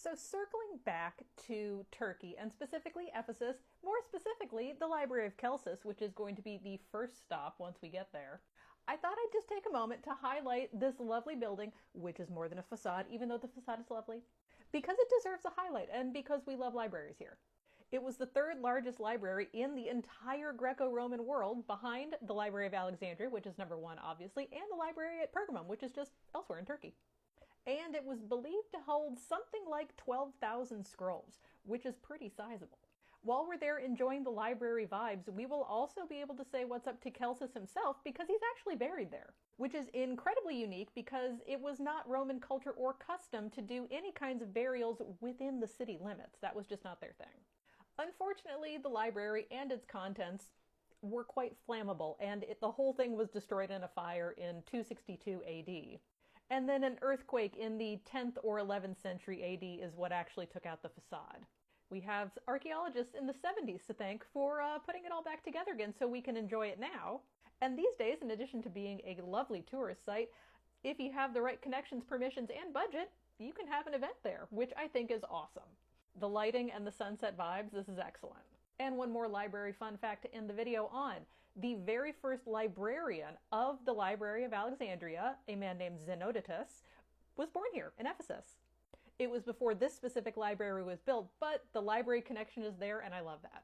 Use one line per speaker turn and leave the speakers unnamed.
So circling back to Turkey, and specifically Ephesus, more specifically the Library of Celsus, which is going to be the first stop once we get there, I thought I'd just take a moment to highlight this lovely building, which is more than a facade, even though the facade is lovely, because it deserves a highlight, and because we love libraries here. It was the third largest library in the entire Greco-Roman world, behind the Library of Alexandria, which is number one, obviously, and the Library at Pergamum, which is just elsewhere in Turkey. And it was believed to hold something like 12,000 scrolls, which is pretty sizable. While we're there enjoying the library vibes, we will also be able to say what's up to Celsus himself, because he's actually buried there, which is incredibly unique because it was not Roman culture or custom to do any kinds of burials within the city limits. That was just not their thing. Unfortunately, the library and its contents were quite flammable, and the whole thing was destroyed in a fire in 262 AD. And then an earthquake in the 10th or 11th century AD is what actually took out the facade. We have archaeologists in the 70s to thank for putting it all back together again so we can enjoy it now. And these days, in addition to being a lovely tourist site, if you have the right connections, permissions, and budget, you can have an event there, which I think is awesome. The lighting and the sunset vibes, this is excellent. And one more library fun fact to end the video on. The very first librarian of the Library of Alexandria, a man named Xenodotus, was born here in Ephesus. It was before this specific library was built, but the library connection is there, and I love that.